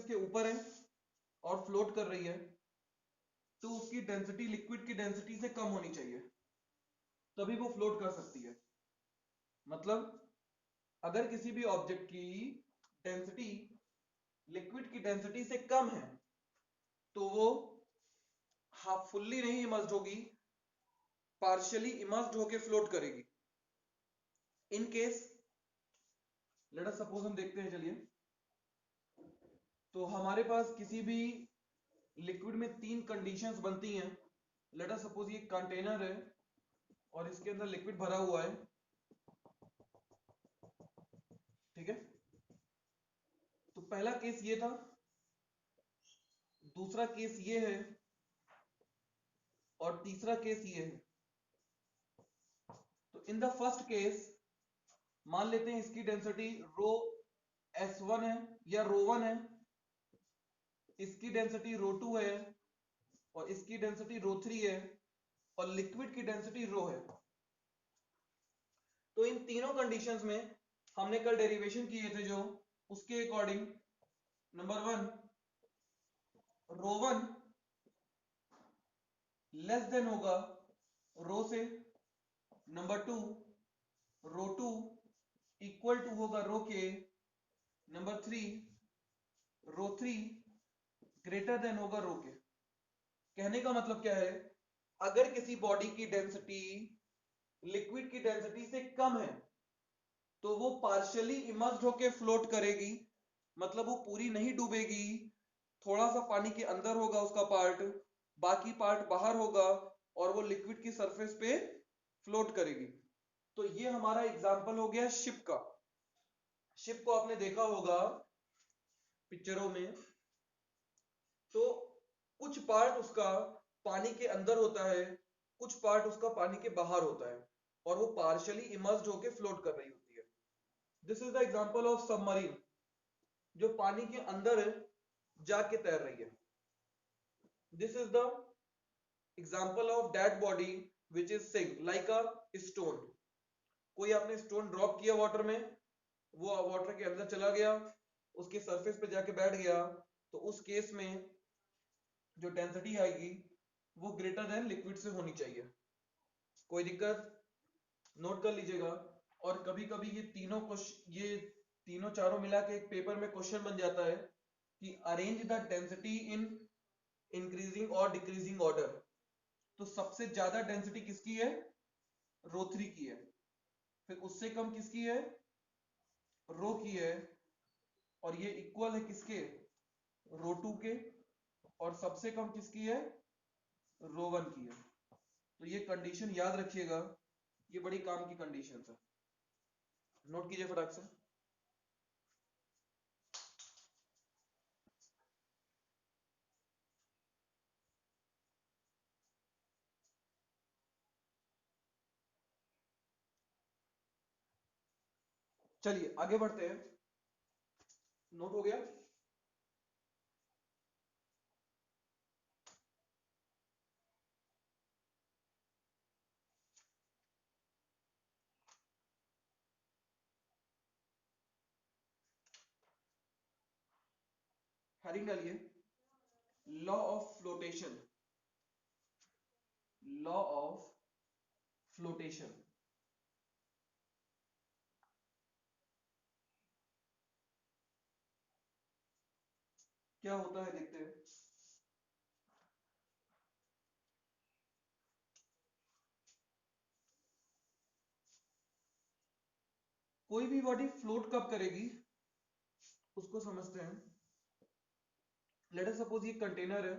इसके ऊपर है और फ्लोट कर रही है, तो उसकी डेंसिटी लिक्विड की डेंसिटी से कम होनी चाहिए, तभी वो फ्लोट कर सकती है। मतलब अगर किसी भी ऑब्जेक्ट की डेंसिटी लिक्विड की डेंसिटी से कम है तो वो हाफ फुल्ली नहीं इमर्ज्ड होगी, पार्शियली इमर्ज्ड होके फ्लोट करेगी। In case late us suppose हम देखते हैं, चलिए, तो हमारे पास किसी भी लिक्विड में 3 कंडीशंस बनती हैं। लेट अस सपोज ये कंटेनर है और इसके अंदर लिक्विड भरा हुआ है, ठीक है। तो पहला केस ये था, दूसरा केस ये है और तीसरा केस ये है। तो इन द फर्स्ट केस मान लेते हैं इसकी डेंसिटी रो S1 है या रो 1 है, इसकी डेंसिटी रो 2 है और इसकी डेंसिटी रो 3 है और लिक्विड की डेंसिटी रो है। तो इन तीनों कंडीशंस में हमने कल डेरिवेशन किए थे जो, उसके अकॉर्डिंग नंबर 1 रो 1 लेस देन होगा रो से, नंबर 2 रो 2 इक्वल टू होगा रो के, नंबर 3 रो 3 ग्रेटर देन होगा रो के। कहने का मतलब क्या है, अगर किसी बॉडी की डेंसिटी लिक्विड की डेंसिटी से कम है तो वो पार्शियली इमर्ज्ड होके फ्लोट करेगी, मतलब वो पूरी नहीं डूबेगी, थोड़ा सा पानी के अंदर होगा उसका पार्ट, बाकी पार्ट बाहर होगा और वो लिक्विड की सरफेस पे फ्लोट करेगी। तो ये हमारा एग्जांपल हो गया शिप का। शिप को आपने देखा होगा पिक्चरों में, तो कुछ पार्ट उसका पानी के अंदर होता है, कुछ पार्ट उसका पानी के बाहर होता है और वो पार्शियली इमर्ज्ड होके फ्लोट कर रही होती है। This is the example of submarine, जो पानी के अंदर जाके तैर रही है। This is the example of dead body which is sink like a stone. कोई आपने स्टोन ड्रॉप किया वाटर में, वो वाटर के अंदर चला गया, उसके सरफेस पे जाके बैठ गया, तो उस केस में जो डेंसिटी आएगी वो ग्रेटर देन लिक्विड से होनी चाहिए। कोई दिक्कत? नोट कर लीजिएगा। और कभी कभी ये तीनों चारों मिला के एक पेपर में क्वेश्चन बन जाता है कि arrange the density in increasing और डिक्रीजिंग ऑर्डर। तो सबसे ज्यादा डेंसिटी किसकी है? रो 3 की है। फिर उससे कम किसकी है? रो की है। और ये इक्वल है किसके? रो 2 के। और सबसे कम किसकी है? रो 1 की है। तो ये कंडीशन याद रखिएगा, ये बड़ी काम की कंडीशन है, नोट कीजिए फटाक से। चलिए आगे बढ़ते हैं। नोट हो गया? हेडिंग डालिए, law of flotation. Law of flotation. क्या होता है देखते हैं। कोई भी बॉडी फ्लोट कब करेगी उसको समझते हैं। लेट अस सपोज ये कंटेनर है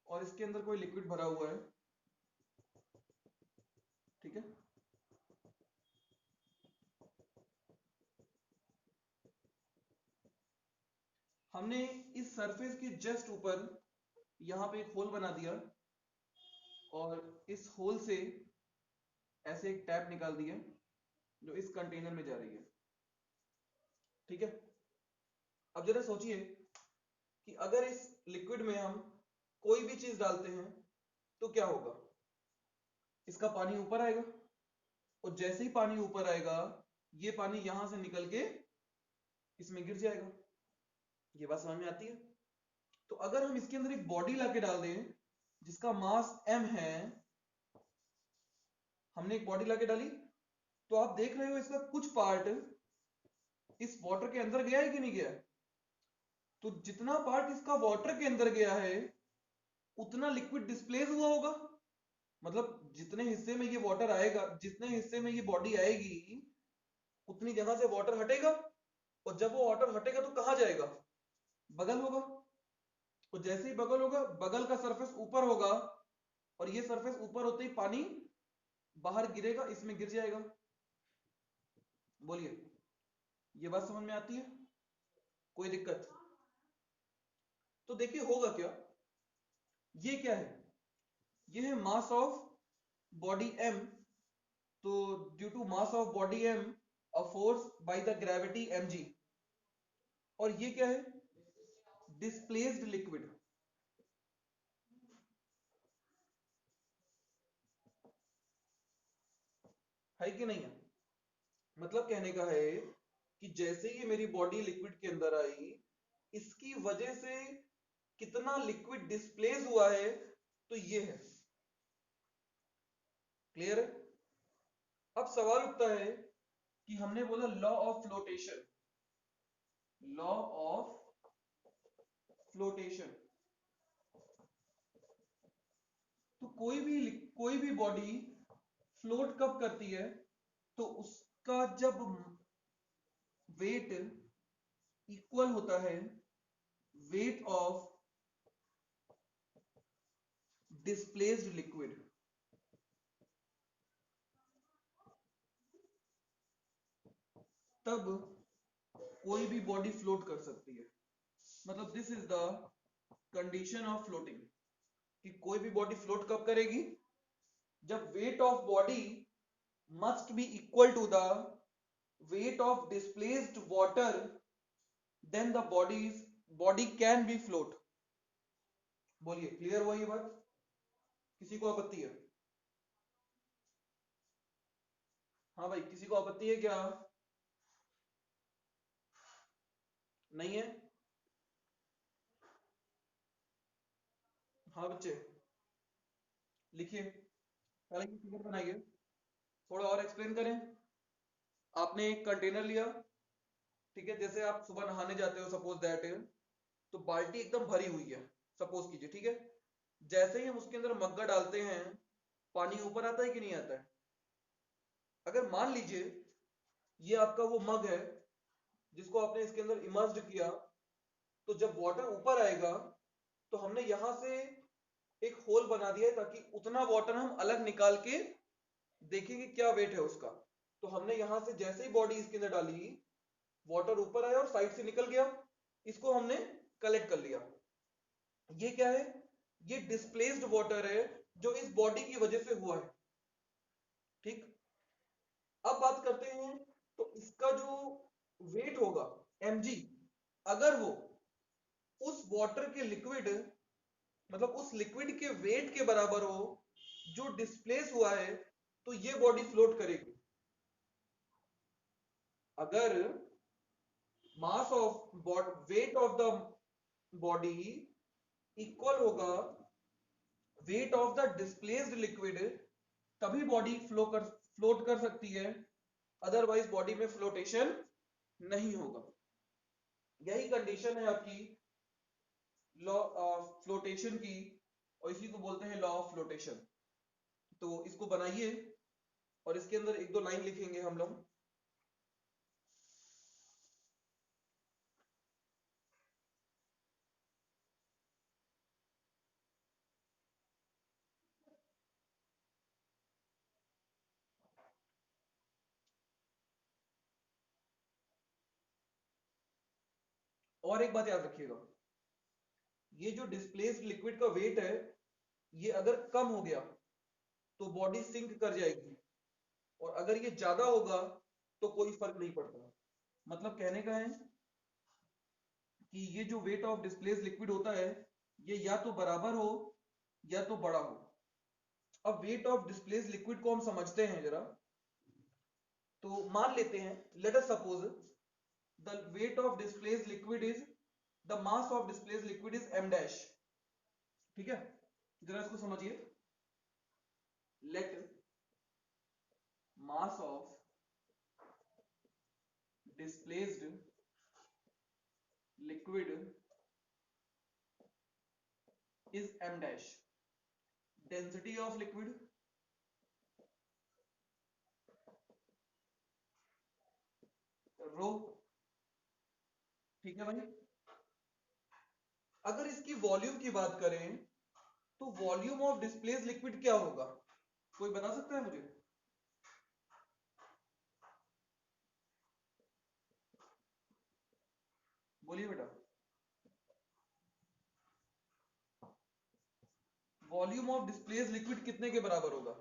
और इसके अंदर कोई लिक्विड भरा हुआ है, ठीक है। हमने इस सरफेस के जस्ट ऊपर यहां पे एक होल बना दिया और इस होल से ऐसे एक टैप निकाल दिया जो इस कंटेनर में जा रही है, ठीक है। अब जरा सोचिए कि अगर इस लिक्विड में हम कोई भी चीज डालते हैं तो क्या होगा? इसका पानी ऊपर आएगा और जैसे ही पानी ऊपर आएगा ये पानी यहां से निकल के इसमें गिर जाएगा। ये बात समझ में आती है? तो अगर हम इसके अंदर एक बॉडी लाके डाल दें जिसका मास m है, हमने एक बॉडी लाके डाली, तो आप देख रहे हो इसका कुछ पार्ट इस वाटर के अंदर गया है कि नहीं गया है? तो जितना पार्ट इसका वाटर के अंदर गया है उतना लिक्विड डिस्प्लेस हुआ होगा। मतलब जितने हिस्से में ये वाटर आएगा, जितने हिस्से में ये बॉडी आएगी, उतनी जगह से वाटर हटेगा, और जब वो वाटर हटेगा तो कहां जाएगा? बगल होगा। तो जैसे ही बगल होगा, बगल का सरफेस ऊपर होगा, और ये सरफेस ऊपर होते ही पानी बाहर गिरेगा, इसमें गिर जाएगा। बोलिए, ये बात समझ में आती है? कोई दिक्कत? तो देखिए होगा क्या, ये क्या है? ये है मास ऑफ बॉडी m। तो due to mass of body m, a force by the gravity mg। और ये क्या है? Displaced liquid. है कि नहीं है? मतलब कहने का है कि जैसे ही मेरी बॉडी लिक्विड के अंदर आई, इसकी वजह से कितना लिक्विड डिस्प्लेस हुआ है, तो ये है। क्लियर है? अब सवाल उठता है कि हमने बोला law of flotation, law of flotation. तो कोई भी बॉडी फ्लोट कब करती है? तो उसका जब वेट इक्वल होता है वेट ऑफ डिस्प्लेस्ड लिक्विड। तब कोई भी बॉडी फ्लोट कर सकती है। मतलब this is the condition of floating, कि कोई भी बॉडी फ्लोट कब करेगी? जब weight of body must be equal to the weight of displaced water, then the body can be float. बोलिए, क्लियर हुआ ये बात? किसी को आपत्ति है? हाँ भाई, किसी को आपत्ति है क्या? नहीं है? हाँ बच्चे, लिखिए, पहले ये फिगर बनाइए, थोड़ा और एक्सप्लेन करें। आपने एक कंटेनर लिया, ठीक है, जैसे आप सुबह नहाने जाते हो, सपोज दैट, तो बाल्टी एकदम भरी हुई है, सपोज कीजिए, ठीक है। जैसे ही हम उसके अंदर मग्गा डालते हैं, पानी ऊपर आता है कि नहीं आता है? अगर मान लीजिए ये आपका वो मग है जिसको आपने इसके अंदर इमर्स्ड किया, तो जब वाटर ऊपर आएगा तो हमने यहां से एक होल बना दिया है ताकि उतना वाटर हम अलग निकाल के देखेंगे क्या वेट है उसका। तो हमने यहां से जैसे ही बॉडी इसके अंदर डाली, वाटर ऊपर आया और साइड से निकल गया, इसको हमने कलेक्ट कर लिया। ये क्या है? ये डिस्प्लेस्ड वाटर है जो इस बॉडी की वजह से हुआ है। ठीक, अब बात करते हैं, तो इसका जो वेट होगा mg, अगर वो उस वाटर के लिक्विड, मतलब उस लिक्विड के वेट के बराबर हो जो डिस्प्लेस हुआ है, तो ये बॉडी फ्लोट करेगी। अगर mass of weight of the body equal होगा weight of the displaced liquid, तभी बॉडी फ्लोट कर सकती है, अदरवाइज बॉडी में फ्लोटेशन नहीं होगा। यही कंडीशन है आपकी लॉ ऑफ फ्लोटेशन की, और इसी को बोलते हैं लॉ ऑफ फ्लोटेशन। तो इसको बनाइए, और इसके अंदर एक दो लाइन लिखेंगे हम लोग। और एक बात याद रखिएगा, ये जो डिस्प्लेस्ड लिक्विड का वेट है, ये अगर कम हो गया तो बॉडी सिंक कर जाएगी, और अगर ये ज्यादा होगा तो कोई फर्क नहीं पड़ता। मतलब कहने का है कि ये जो वेट ऑफ डिस्प्लेस लिक्विड होता है, ये या तो बराबर हो या तो बड़ा हो। अब वेट ऑफ डिस्प्लेस लिक्विड को हम समझते हैं जरा। तो मान लेते हैं, let us suppose the weight of displace liquid is the mass of displaced liquid is m dash. ठीक है, जरा इसको समझिए। Let mass of displaced liquid is m dash, density of liquid rho. ठीक है भाई, अगर इसकी वॉल्यूम की बात करें तो वॉल्यूम ऑफ डिस्प्लेस लिक्विड क्या होगा, कोई बता सकता है मुझे? बोलिए बेटा। वॉल्यूम ऑफ डिस्प्लेस लिक्विड कितने के बराबर होगा?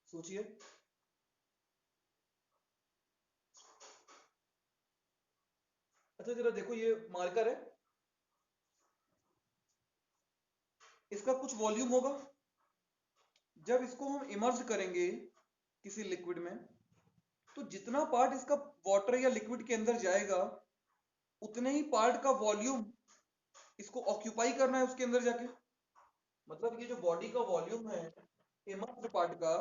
सोचिए। अच्छा जरा देखो, ये मार्कर है, इसका कुछ वॉल्यूम होगा। जब इसको हम इमर्ज करेंगे किसी लिक्विड में, तो जितना पार्ट इसका वाटर या लिक्विड के अंदर जाएगा उतने ही पार्ट का वॉल्यूम इसको ऑक्यूपाई करना है उसके अंदर जाके। मतलब ये जो बॉडी का वॉल्यूम है इमर्स्ड पार्ट का,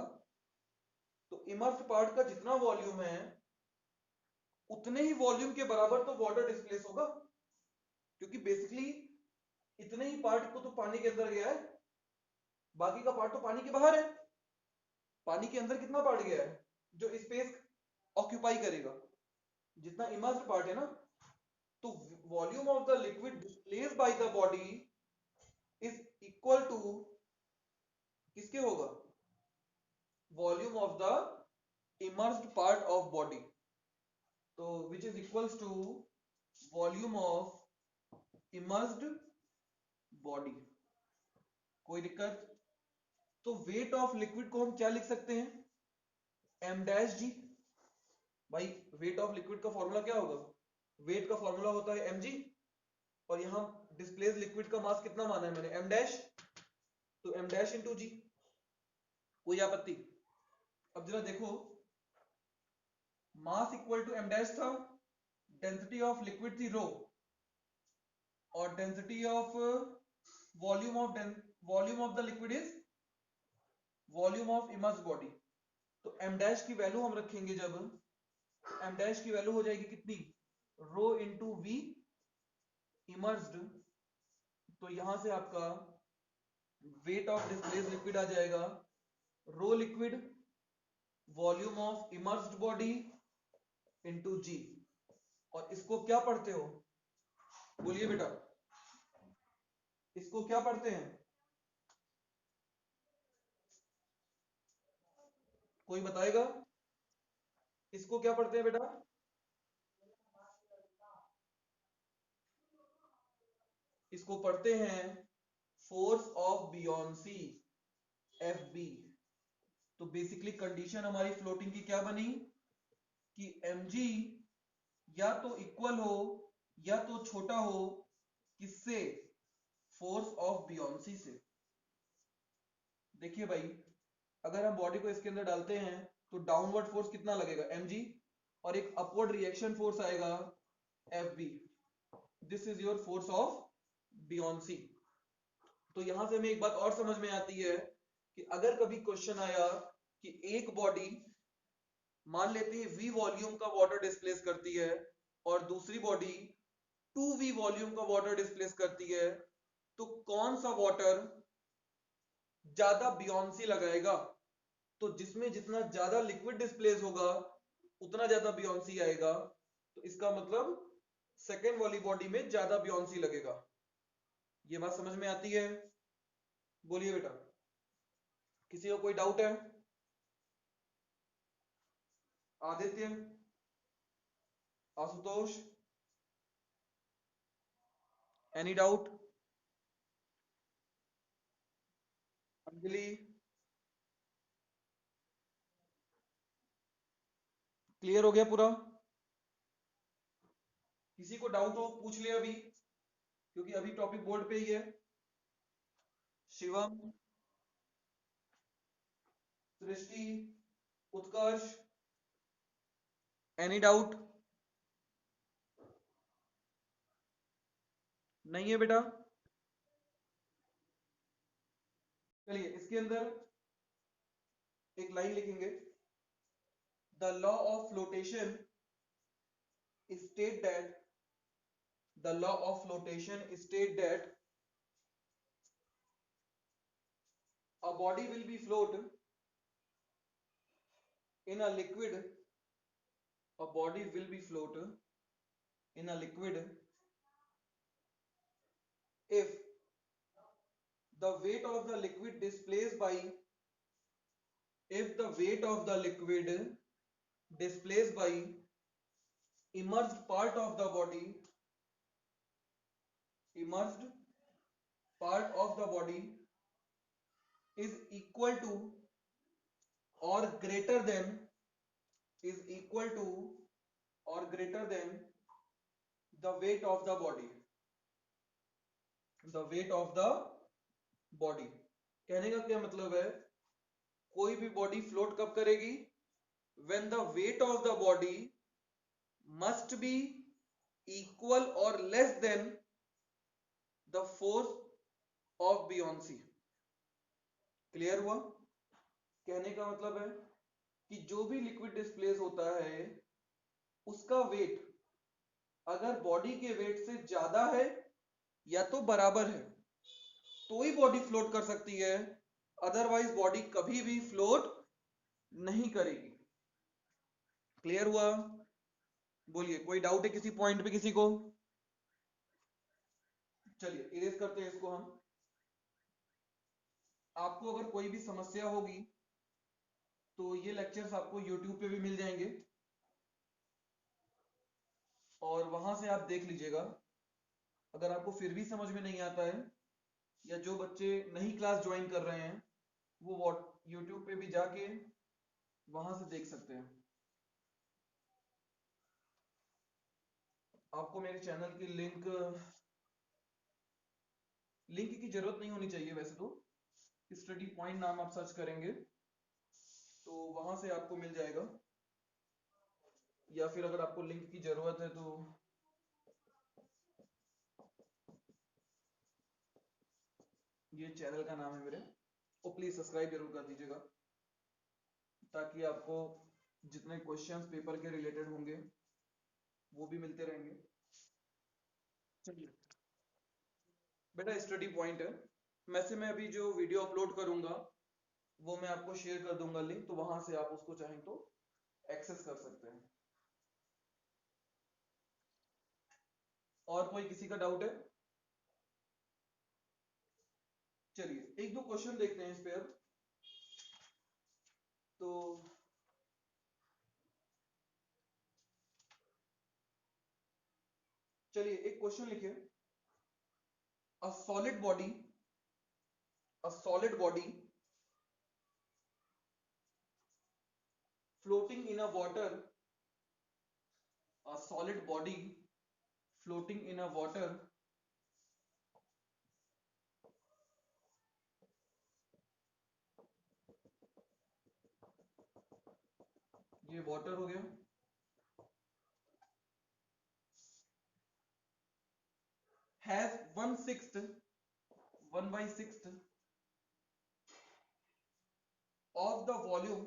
तो इमर्स्ड पार्ट का जितना वॉल्यूम है उतने ही वॉल्यूम के बराबर तो वाटर डिस्प्लेस होगा, क्योंकि बेसिकली इतने ही पार्ट को तो पानी के अंदर गया है, बाकी का पार्ट तो पानी के बाहर है। पानी के अंदर कितना पार्ट गया है जो स्पेस ऑक्यूपाई करेगा? जितना इमर्स्ड पार्ट है ना, तो volume of the liquid displaced by the body is equal to किसके होगा? Volume of the immersed part of body, तो which is equals to volume of immersed body. कोई दिक्कत? तो वेट ऑफ लिक्विड को हम क्या लिख सकते हैं? m डैश जी। भाई वेट ऑफ लिक्विड का फॉर्मूला क्या होगा? वेट का फॉर्मूला होता है mg, और यहां डिस्प्लेस लिक्विड का मास कितना माना है मैंने? m डैश, तो m डैश इंटू जी। कोई आपत्ति? अब जरा देखो, mass equal to m dash था, डेंसिटी ऑफ लिक्विड थी रो, और density of volume of the liquid is volume of immersed body. तो m डैश की वैल्यू हम रखेंगे जब, m डैश की वैल्यू हो जाएगी कितनी? Rho into V immersed. तो यहां से आपका वेट ऑफ डिस्प्लेस्ड लिक्विड आ जाएगा rho liquid volume of immersed body into G. और इसको क्या पढ़ते हो? बोलिए बेटा, इसको क्या पढ़ते हैं? कोई बताएगा इसको क्या पढ़ते हैं बेटा? इसको पढ़ते हैं फोर्स ऑफ बियॉन्सी, एफ बी। तो बेसिकली कंडीशन हमारी फ्लोटिंग की क्या बनी कि mg या तो इक्वल हो या तो छोटा हो किससे? फोर्स ऑफ बियॉन्सी से। देखिए भाई, अगर हम बॉडी को इसके अंदर डालते हैं तो डाउनवर्ड फोर्स कितना लगेगा? mg, और एक अपवर्ड रिएक्शन फोर्स आएगा fb। This is your force of buoyancy. तो यहां से हमें एक बात और समझ में आती है कि अगर कभी क्वेश्चन आया कि एक बॉडी मान लेते हैं v वॉल्यूम का वाटर डिस्प्लेस करती है और दूसरी बॉडी 2v वॉल्यूम का वाटर डिस्प्लेस करती है, तो कौन सा वाटर ज्यादा बियॉन्सी लगाएगा? तो जिसमें जितना ज्यादा लिक्विड डिस्प्लेस होगा उतना ज्यादा बियॉन्सी आएगा, तो इसका मतलब सेकेंड वाली बॉडी में ज्यादा बियॉन्सी लगेगा। ये बात समझ में आती है? बोलिए बेटा, किसी को कोई डाउट है? Aditya, Ashutosh, any doubt? Anjali, clear हो गया पूरा? किसी को डाउट हो पूछ ले अभी, क्योंकि अभी टॉपिक बोर्ड पे ही है। शिवम, सृष्टि, उत्कर्ष, एनी डाउट? नहीं है बेटा? चलिए इसके अंदर एक लाइन लिखेंगे, the law of flotation state that the law of flotation state that a body will be float in a liquid, a body will be float in a liquid if the weight of the liquid displaced by, if the weight of the liquid displaced by immersed part of the body, immersed part of the body is equal to or greater than, is equal to or greater than the weight of the body, the weight of the body। कहने का क्या मतलब है, कोई भी body float कब करेगी, when the weight of the body must be equal or less than the force of buoyancy। Clear हुआ? कहने का मतलब है कि जो भी लिक्विड डिस्प्लेस होता है उसका वेट अगर बॉडी के वेट से ज्यादा है या तो बराबर है तो ही बॉडी फ्लोट कर सकती है, अदरवाइज बॉडी कभी भी फ्लोट नहीं करेगी। क्लियर हुआ? बोलिए, कोई डाउट है किसी पॉइंट पे किसी को? चलिए इरेज करते हैं इसको हम। आपको अगर कोई भी समस्या होगी तो ये लेक्चर्स आपको YouTube पे भी मिल जाएंगे और वहां से आप देख लीजिएगा। अगर आपको फिर भी समझ में नहीं आता है या जो बच्चे नई क्लास ज्वाइन कर रहे हैं वो YouTube पे भी जाके वहां से देख सकते हैं। आपको मेरे चैनल की लिंक की जरूरत नहीं होनी चाहिए वैसे तो, स्टडी पॉइंट नाम आप सर्च करेंगे तो वहां से आपको मिल जाएगा, या फिर अगर आपको लिंक की जरूरत है तो ये चैनल का नाम है मेरे, तो प्लीज सब्सक्राइब जरूर कर दीजिएगा ताकि आपको जितने क्वेश्चंस पेपर के रिलेटेड होंगे वो भी मिलते रहेंगे। चलिए बेटा स्टडी पॉइंट है, वैसे मैं अभी जो वीडियो अपलोड करूंगा वो मैं आपको शेयर कर दूंगा लिंक, तो वहां से आप उसको चाहें तो एक्सेस कर सकते हैं। और कोई किसी का डाउट है? चलिए एक दो क्वेश्चन देखते हैं इस पे अब। तो चलिए एक क्वेश्चन लिखिए, a solid body, a solid body floating in a water, a solid body floating in a water ये वाटर हो गया, has 1/6 1/6 of the volume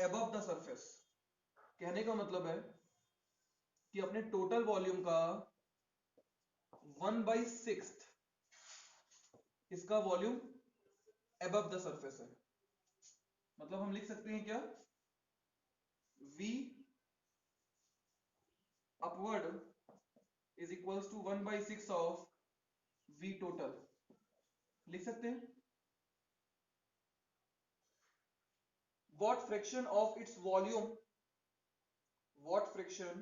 above the surface। कहने का मतलब है कि अपने टोटल वॉल्यूम का 1/6 इसका वॉल्यूम above the surface है। मतलब हम लिख सकते हैं क्या, V upward is equals to 1/6 of V total, लिख सकते हैं। What fraction of its volume, what fraction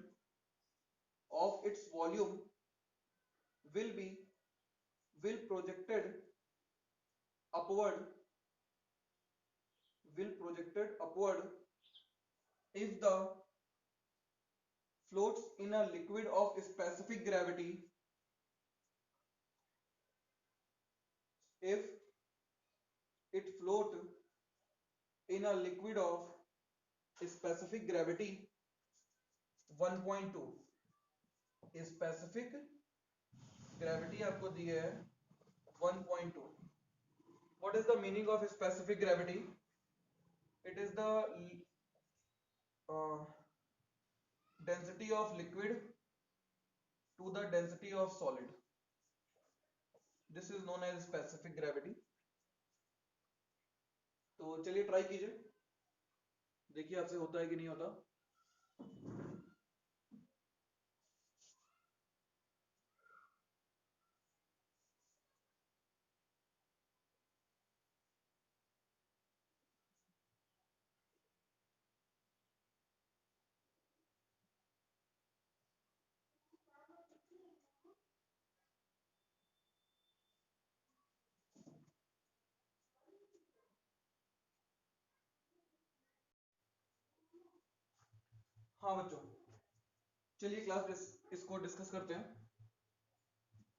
of its volume will be, will projected upward, will projected upward if the floats in a liquid of specific gravity, if it float in a liquid of specific gravity 1.2 specific gravity आपको दी है 1.2. What is the meaning of specific gravity? It is the density of liquid to the density of solid. This is known as specific gravity. तो चलिए try कीजिए, देखिए आपसे होता है कि नहीं होता. हाँ बच्चों, चलिए क्लास इसको डिस्कस करते हैं.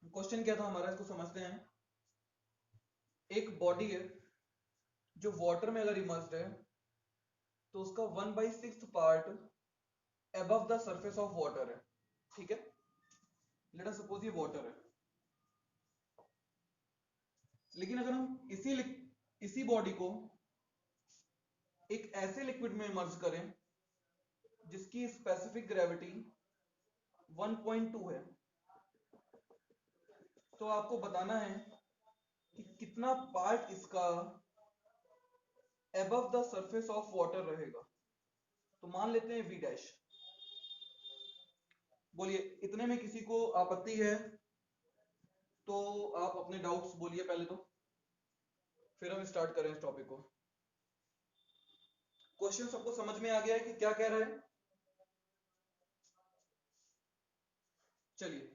क्वेश्चन क्या था हमारा, इसको समझते हैं. एक बॉडी है जो वाटर में अगर इमर्स्ड है तो उसका 1/6 part above the surface of water है. ठीक है, लेट अस सपोज ये वाटर है. लेकिन अगर हम इसी बॉडी को एक ऐसे लिक्विड में इमर्ज करें जिसकी स्पेसिफिक ग्रेविटी 1.2 है, तो आपको बताना है कि कितना पार्ट इसका above the surface of water रहेगा. तो मान लेते हैं v डैश. बोलिए, इतने में किसी को आपत्ति है तो आप अपने डाउट्स बोलिए पहले, तो फिर हम स्टार्ट करें इस टॉपिक को. क्वेश्चन सबको समझ में आ गया है कि क्या कह रहा है? चलिए,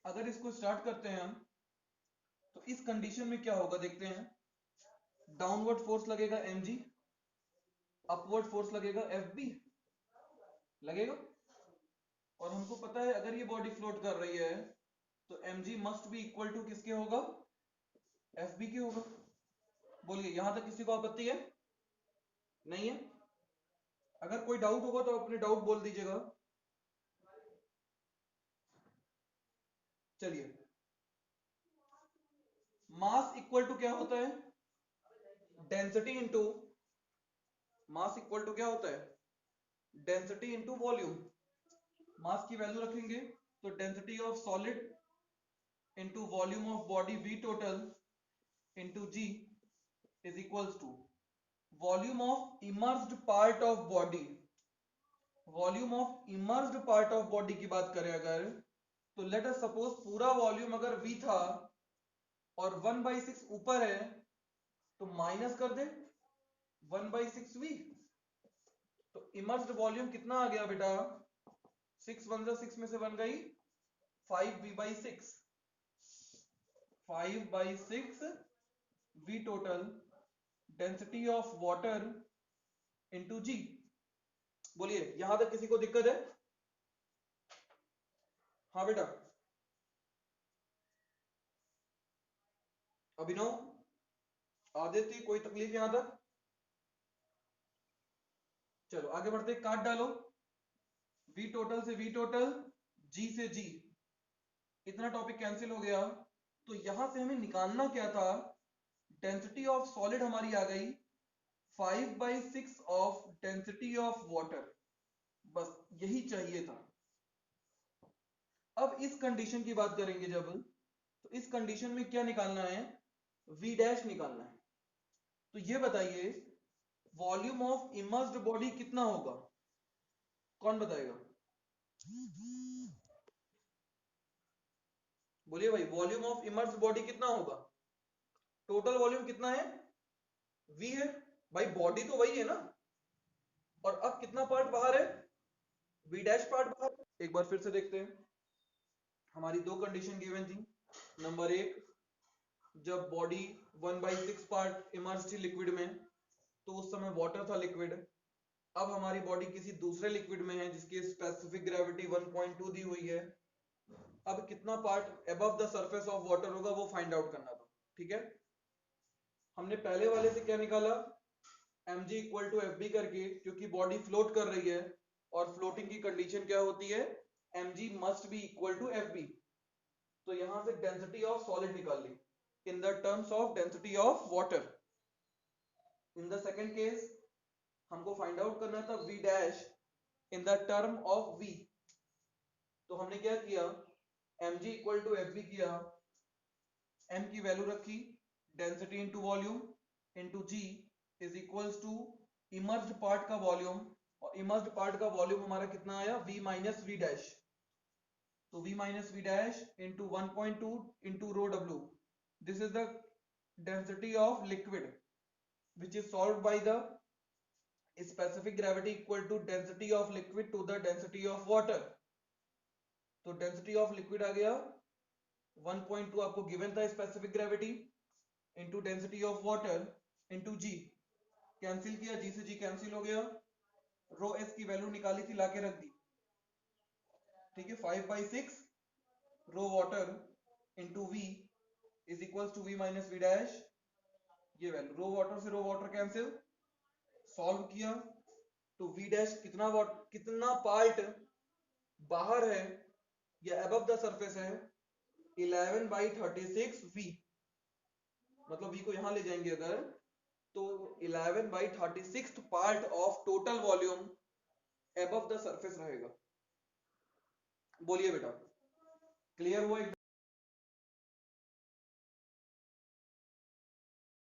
अगर इसको स्टार्ट करते हैं हम, तो इस कंडीशन में क्या होगा देखते हैं. डाउनवर्ड फोर्स लगेगा mg, अपवर्ड फोर्स लगेगा fb लगेगा. और हमको पता है अगर ये बॉडी फ्लोट कर रही है तो mg must be equal to किसके होगा? fb के होगा. बोलिए, यहां तक किसी को आपत्ति है? नहीं है? अगर कोई डाउट होगा तो अपने डाउट बोल दीजिएगा. चलिए, मास इक्वल टू क्या होता है? Density into mass equal to क्या होता है? Density into volume. मास की वैल्यू रखेंगे तो density of solid into volume of body v total into g is equals to volume of immersed part of body. Volume of immersed part of body की बात करें अगर, तो लेट अस सपोज पूरा volume अगर v था और 1/6 ऊपर है तो माइनस कर दे 1/6v. तो इमर्स्ड वॉल्यूम कितना आ गया बेटा? 6 1 6 में से 1 गई 5v/6. 5/6 v total density of water into G. बोलिए, यहां तक किसी को दिक्कत है? हाँ बेटा, अभिनव, आदित्य, कोई तकलीफ यहां तक? चलो आगे बढ़ते, काट डालो. v टोटल से v टोटल, g से g, इतना टॉपिक कैंसिल हो गया. तो यहां से हमें निकालना क्या था? डेंसिटी ऑफ सॉलिड हमारी आ गई 5/6 ऑफ डेंसिटी ऑफ वाटर. बस यही चाहिए था. अब इस कंडीशन की बात करेंगे जब, तो इस कंडीशन में क्या निकालना है? v डैश निकालना है. तो ये बताइए, वॉल्यूम ऑफ इमर्स्ड बॉडी कितना होगा? कौन बताएगा? बोलिए भाई, वॉल्यूम ऑफ इमर्स्ड बॉडी कितना होगा? टोटल वॉल्यूम कितना है? v है भाई, बॉडी तो वही है ना. और अब कितना पार्ट बाहर है? v डैश पार्ट बाहर है. एक बार फिर से देखते हैं. हमारी दो कंडीशन गिवन थी. नंबर एक, जब बॉडी 1/6 पार्ट इमर्स्ड थी लिक्विड में, तो उस समय वाटर था लिक्विड. अब हमारी बॉडी किसी दूसरे लिक्विड में है जिसकी स्पेसिफिक ग्रेविटी 1.2 दी हुई है. अब कितना part above the surface of water होगा वो फाइंड आउट करना था. ठीक है, हमने पहले वाले से क्या निकाला? mg equal to F B करके, क्योंकि बॉडी फ्लोट कर रही है और फ्लोटिंग की कंडीशन क्या होती है, mg must be equal to F B. तो यहां से डेंसिटी ऑफ सॉलिड निकाल ली in the terms of density of water. In the second case हमको फाइंड आउट करना था v dash in the term of v। तो हमने क्या किया, mg equal to F B किया, m की वैल्यू रखी, density into volume into g is equals to immersed part का वॉल्यूम, और इमर्ज्ड पार्ट का वॉल्यूम हमारा कितना आया, v माइनस वी डैश। तो v minus V dash into 1.2 into rho w, this is the density of liquid which is solved by the specific gravity equal to density of liquid to the density of water. तो density of liquid आ गया 1.2, आपको given था specific gravity, into density of water into ji. Cancel किया, जी से जी cancel हो गया, rho S की value निकाली थी, लाके रख दी, ठीक है। 5/6 rho water into V is equal to V minus V dash, ये वैल्यू, रो वाटर से रो वाटर कैंसिल, सॉल्व किया तो वी डैश कितना पार्ट बाहर है या अबव द सरफेस है, 11/36 वी। मतलब वी को यहां ले जाएंगे अगर, तो 11/36 part of total volume above the surface रहेगा। बोलिए बेटा, क्लियर हुआ?